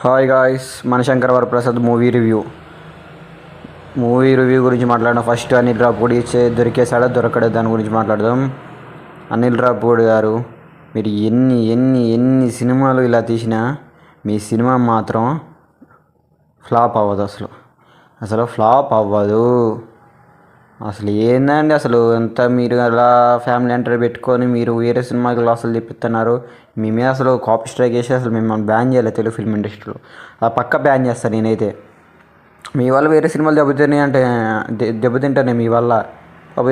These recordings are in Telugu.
Hi guys, Mana Shankara Varaprasad movie review గురించి మాట్లాడడం. ఫస్ట్ అనిల్ రావుపూడి దొరికేసాడా దొరకడా దాని గురించి మాట్లాడదాం. అనిల్ రావుపూడి గారు, మీరు ఎన్ని ఎన్ని ఎన్ని సినిమాలు ఇలా తీసినా మీ సినిమా మాత్రం ఫ్లాప్ అవ్వదు. అసలు ఫ్లాప్ అవ్వదు. అసలు ఏందండి, అసలు ఎంత మీరు అలా ఫ్యామిలీ ఎంటర్ పెట్టుకొని మీరు వేరే సినిమాకి అసలు తెప్పిస్తున్నారు. మీ మీద అసలు కాపీ స్ట్రైక్ చేసి అసలు మిమ్మల్ని బ్యాన్ చేయాలి తెలుగు ఫిల్మ్ ఇండస్ట్రీలో. ఆ పక్క బ్యాన్ చేస్తాను నేనైతే. మీ వల్ల వేరే సినిమాలు దెబ్బతింటానే మీ వల్ల.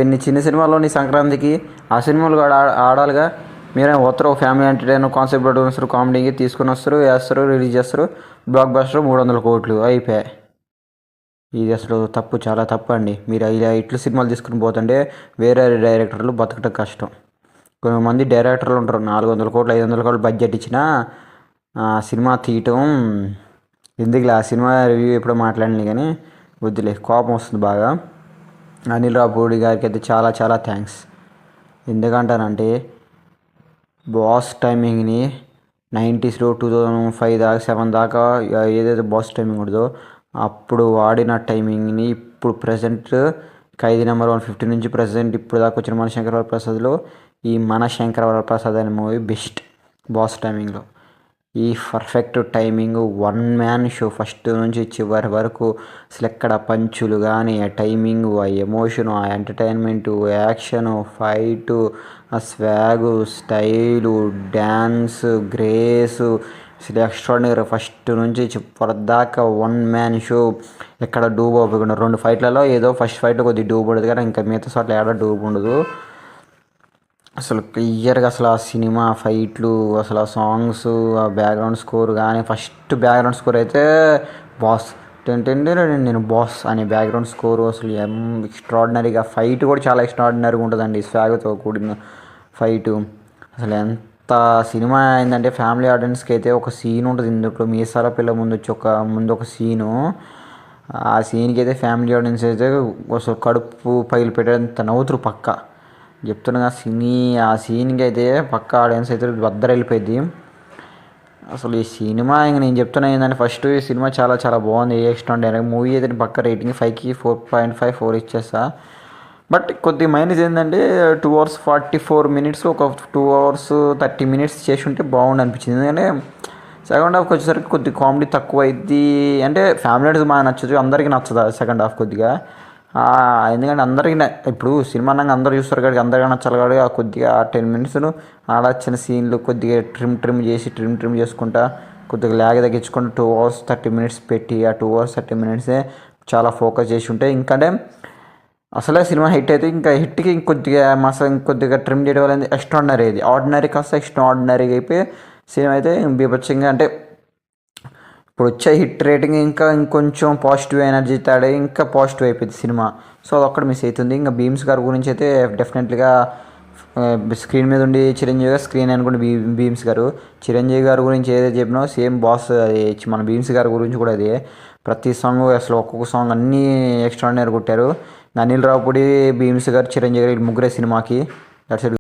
ఇన్ని చిన్న సినిమాల్లోని సంక్రాంతికి ఆ సినిమాలు కూడా ఆడాలిగా. మీరే వస్తారు ఫ్యామిలీ ఎంటర్టైన్ కాన్సెప్ట్ పెట్టుకుని వస్తారు, కామెడీకి తీసుకుని వస్తారు, వేస్తారు, రిలీజ్ చేస్తారు. బ్లాక్ బస్టర్ 300 కోట్లు అయిపోయాయి. ఇది అసలు తప్పు, చాలా తప్పు అండి. మీరు ఇలా ఇట్లు సినిమాలు తీసుకుని పోతుంటే వేరే డైరెక్టర్లు బతకటం కష్టం. కొంతమంది డైరెక్టర్లు ఉంటారు 400 కోట్లు 500 కోట్లు బడ్జెట్ ఇచ్చినా సినిమా తీయటం ఎందుకులే. ఆ సినిమా రివ్యూ ఎప్పుడో మాట్లాడినా కానీ వద్దులే, కోపం వస్తుంది బాగా. అనిల్ రావుపూడి గారికి అయితే చాలా చాలా థ్యాంక్స్. ఎందుకంటానంటే బాస్ టైమింగ్ని 90sలో 2005 దాకా 7 దాకా ఏదైతే బాస్ టైమింగ్ ఉంటుందో అప్పుడు వాడిన టైమింగ్ని ఇప్పుడు ప్రజెంట్ ఖైదీ నెంబర్ 150 నుంచి ప్రజెంట్ ఇప్పుడు దాకా వచ్చిన మనశంకర వరప్రసాద్లో ఈ మనశంకర వరప్రసాద్ అనే మూవీ బెస్ట్. బాస్ టైమింగ్లో ఈ perfect timing, one man show first నుంచి చివరి వరకు. అసలు ఎక్కడ పంచులు కానీ, ఆ టైమింగ్, ఆ ఎమోషను, ఆ ఎంటర్టైన్మెంటు, యాక్షను, ఫైటు, ఆ స్వాగు, స్టైలు, డ్యాన్స్, గ్రేసు, అసలు ఎక్స్ట్రాడినరీ. ఫస్ట్ నుంచి చివరిదాకా వన్ మ్యాన్ షో. ఎక్కడ డూబ్ అవ్వకుండా 2 ఫైట్లలో ఏదో ఫస్ట్ ఫైట్లో కొద్దిగా డూబ్ ఉండదు కానీ ఇంకా మిగతా చోట్ల ఏడా డూబ్ ఉండదు. అసలు క్లియర్గా అసలు ఆ సినిమా ఫైట్లు, అసలు ఆ సాంగ్స్, ఆ బ్యాక్గ్రౌండ్ స్కోర్ కానీ, ఫస్ట్ బ్యాక్గ్రౌండ్ స్కోర్ అయితే బాస్ నేను బాస్ అనే బ్యాక్గ్రౌండ్ స్కోరు అసలు ఎక్స్ట్రాడినరీగా. ఫైట్ కూడా చాలా ఎక్స్ట్రాడినరీగా ఉంటుందండి, స్వాగతో కూడిన ఫైటు. అసలు ఎంత సినిమా అయిందంటే ఫ్యామిలీ ఆడియన్స్కి అయితే ఒక సీన్ ఉంటుంది ఇందులో. మీసాల పిల్ల ముందు ఒక సీను. ఆ సీన్కి అయితే ఫ్యామిలీ ఆడియన్స్ అయితే అసలు కడుపు పైలు పెట్టేంత నవ్వుతురు పక్క. చెప్తున్నా ఆ సీన్కి అయితే పక్క ఆడియన్స్ అయితే వద్దరు వెళ్ళిపోయింది. అసలు ఈ సినిమా ఇంక నేను చెప్తున్నా ఏంటంటే ఫస్ట్ ఈ సినిమా చాలా చాలా బాగుంది. ఎక్స్ట్రాడినరీ మూవీ అయితే పక్క రేటింగ్ 5కి 4.5 4 ఇచ్చేస్తా. బట్ కొద్ది మైనస్ ఏంటంటే 2 hours 44 minutes ఒక 2 hours 30 minutes చేసి ఉంటే బాగుండు అనిపించింది. ఎందుకంటే సెకండ్ హాఫ్కి వచ్చేసరికి కొద్దిగా కామెడీ తక్కువ అయింది. అంటే ఫ్యామిలీ ఆడియన్స్ బాగా నచ్చదు, అందరికీ నచ్చదు సెకండ్ హాఫ్ కొద్దిగా. ఎందుకంటే అందరికీ ఇప్పుడు సినిమా అన్నాక అందరూ చూస్తారు కాబట్టి అందరికీ నచ్చాలి కాబట్టి కొద్దిగా 10 minutes ఆడొచ్చిన సీన్లు కొద్దిగా ట్రిమ్ చేసుకుంటా కొద్దిగా ల్యాగ్ తగ్గించుకుంటూ 2 hours 30 minutes పెట్టి ఆ 2 hours 30 minutes చాలా ఫోకస్ చేసి ఉంటే ఇంకంటే అసలే సినిమా హిట్ అయితే ఇంకా హిట్కి ఇంకొద్దిగా ట్రిమ్ చేయడం వల్ల ఎక్స్ట్రాడినరీ అయింది. ఆర్డినరీ కాస్త ఎక్స్ట్రాడినరీగా అయిపోయి సినిమా అయితే బీభత్సంగా. అంటే ఇప్పుడు వచ్చే హిట్ రేటింగ్ ఇంకా ఇంకొంచెం పాజిటివ్ ఎనర్జీ తాడే ఇంకా పాజిటివ్ అయిపోయింది సినిమా. సో అదొక్కటి మిస్ అవుతుంది. ఇంకా భీమ్స్ గారి గురించి అయితే డెఫినెట్లీగా స్క్రీన్ మీద ఉండి చిరంజీవి గారు, స్క్రీన్ అనుకోండి భీమ్స్ గారు. చిరంజీవి గారి గురించి ఏదైతే చెప్పినో సేమ్ బాస్ అది మన భీమ్స్ గారి గురించి కూడా అదే. ప్రతి సాంగ్ అసలు ఒక్కొక్క సాంగ్ అన్నీ ఎక్స్ట్రాడినరీ కొట్టారు. అనిల్ రావుపూడి, భీమ్స్ గారు, చిరంజీవి గారు ముగ్గురే సినిమాకి. That's it.